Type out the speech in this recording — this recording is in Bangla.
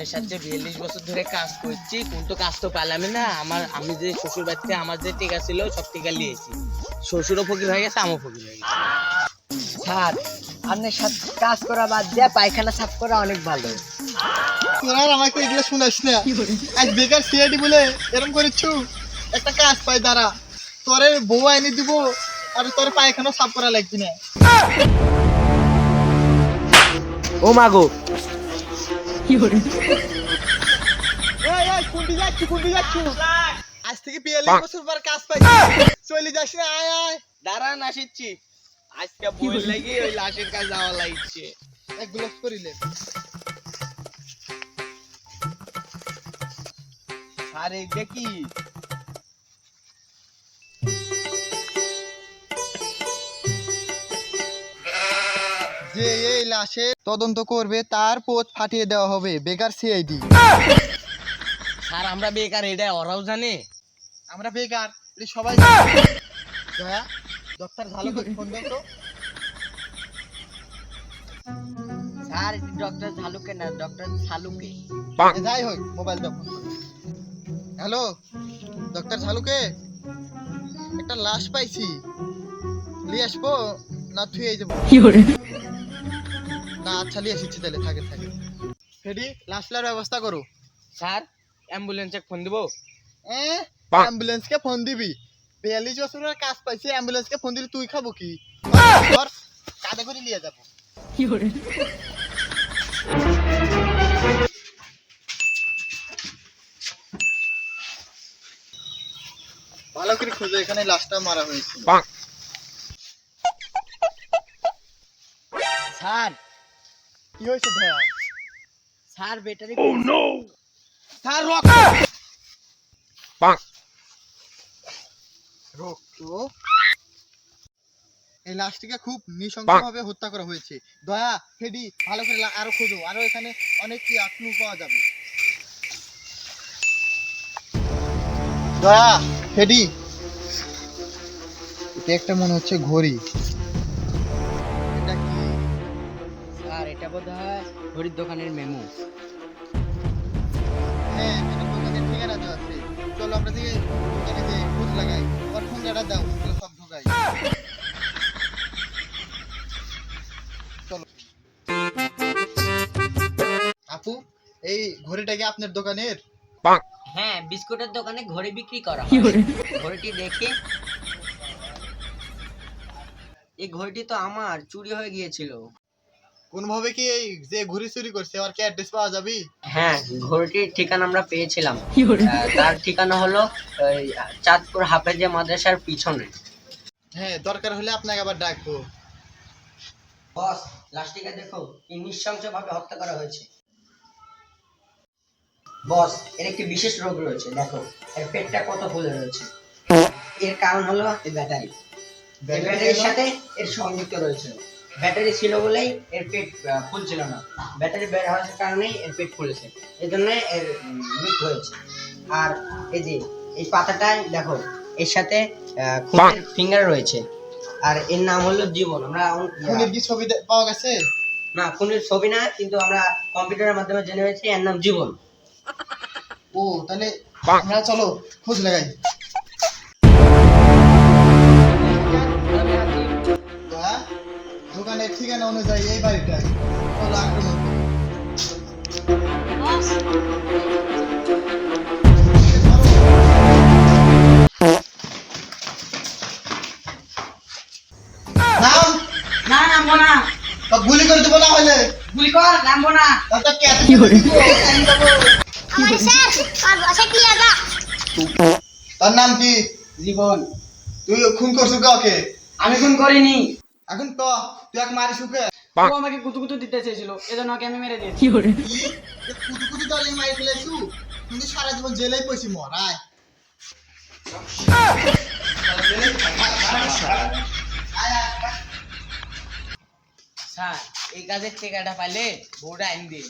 আপনার সাথে 42 বছর ধরে কাজ করছি, কিন্তু কাজ তো পেলামই না। আমি যে শ্বশুর বাড়িতে আমার যে টিকা ছিল সব টিকা নিয়েছি। শ্বশুরও ফকির হয়ে গেছে, আমিও ফকির হয়ে গেছি। স্যার আপনার সাথে কাজ করা বাদ দিয়ে পায়খানা সাফ করা অনেক ভালো। তোরা আর আমাকে এগুলো শুনাইস না। আজ বেকার সিআইডি বলে এরকম করেছু, একটা কাজ পাই দাঁড়া, তোরে বউ এনে দিব আর তোর পায়খানা সাফ করা লাগবে না। ও মাগো এই কোনটি যাচ্ছি আজ থেকে 42 বছর পর কাজ পাই, চলে যাস না, আয় আয়। দাঁড়ান আসিচ্ছি, আজকে বই লাগি ওই লাশের কাছে যাওয়া লাগছে। এক গ্লাস করিলে আরে দেখি যে এই লাশে তদন্ত করবে তার পোস্ট ফাটিয়ে দেওয়া হবে, বেকার সিআইডি। স্যার আমরা বেকার, এটা ওরাও জানে। আমরা বেকার এটা সবাই জানে। দয়া ডক্টর ঝালুকে ফোন দাও তো। স্যার ডক্টর ঝালুকে না, ডক্টর ঝালুকে। যাই হোক মোবাইল দাও। হ্যালো ডক্টর ঝালুকে, একটা লাশ পাইছি, নিয়ে আসবো না থুয়ে যাবো? না আচ্ছা নিয়ে এসেছি, তাহলে থাকে থাকে। ফেডি লাশলার ব্যবস্থা করো। স্যার অ্যাম্বুলেন্সে ফোন দিব? অ্যাম্বুলেন্সকে ফোন দিবি? 42 বছরের কাজ পাইছি, অ্যাম্বুলেন্সকে ফোন দিলে তুই খাবো কি? ধর কাঁধে করে নিয়ে যাবো। ভালো করে খুঁজো, এখানে লাশটা মারা হয়েছে। স্যার কি হয়েছে ভাইয়া? স্যার ব্যাটারি স্যার রক্ত। রক্ত? এই লাশটিকে খুব নৃশংসভাবে হত্যা করা হয়েছে। দয়া ফেডি ভালো করে আরো খোঁজো, আরো এখানে অনেক ক্লু পাওয়া যাবে। দয়া ফেডি, এটা একটা মনে হচ্ছে ঘড়ি। এটা কি? স্যার এটা বোধহয় ঘড়ির দোকানের মেমো। হ্যাঁ এটা দোকানের ঠিকানা দেওয়া আছে। চলো আমরা দিকে দোকানে যে খোঁজ লাগাই, ওর ফোন নাম্বারটা দাও, তাহলে সব ঢোকাই। চলো। আপু এই ঘড়িটা কি আপনার দোকানের? হ্যাঁ, বিস্কুটের দোকানে ঘড়ি বিক্রি করা হয়। ঘড়িটি দেখে, এই ঘড়িটি তো আমার চুরি হয়ে গিয়েছিল। কোনভাবে কি এই যে ঘড়ি চুরি করছে আর কি অ্যাড্রেস পাওয়া যাবে? হ্যাঁ, ঘড়িটির ঠিকানা আমরা পেয়েছিলাম। তার ঠিকানা হলো ওই চাঁদপুর হাফেজে মাদ্রাসার পিছনে। হ্যাঁ দরকার হলে আপনাকে আবার ডাকবো। বস লাশটিকে দেখো, কি নৃশংসভাবে হত্যা করা হয়েছে। বস এর একটি বিশেষ রোগ রয়েছে, দেখো এর পেটটা কত ফুলে রয়েছে। এর কারণ হলো এই ব্যাটারি। ব্যাটারির সাথে এর সংযুক্ত রয়েছে। ব্যাটারি ছিল বলেই এর পেট ফুলছিল না। ব্যাটারি বের হওয়ার কারণেই এর পেট ফুলেছে, এই জন্য এর মৃত্যু হয়েছে। আর এই যে এই পাতাটায় দেখো, এর সাথে খুনের ফিঙ্গার রয়েছে, আর এর নাম হলো জীবন। আমরা খুনের কি ছবি পাওয়া গেছে? না, খুনের ছবি না, কিন্তু আমরা কম্পিউটারের মাধ্যমে জেনে হয়েছি এর নাম জীবন। ও তাহলে আমরা চলো খোঁজ লাগাই। দয়া দোকানের ঠিকানা অনুযায়ী এই বাড়িটা, চলো আক্রমণ করি। নাম না, নামবো না। তো গুলি করে দেবো, না হলে গুলি কর, নামবো না। তাহলে কি দিব? हमारे सर और बसे की लगा তার নাম কি? জীবন। তুই খুন করছিস কাউকে? আমি খুন করিনি। এখন তো তুই এক মারিস ওকে। ও আমাকে কুতুকুতু দিতে চেয়েছিল, এজন্য ওকে আমি মেরে দিয়েছি। কুতু কুতু দলে মারি ফেলেছু, কিন্তু সারা জীবন জেলেই পয়সি মরায়। স্যার এই কাজের টিকাটা পাইলে বউটা আইন দিন।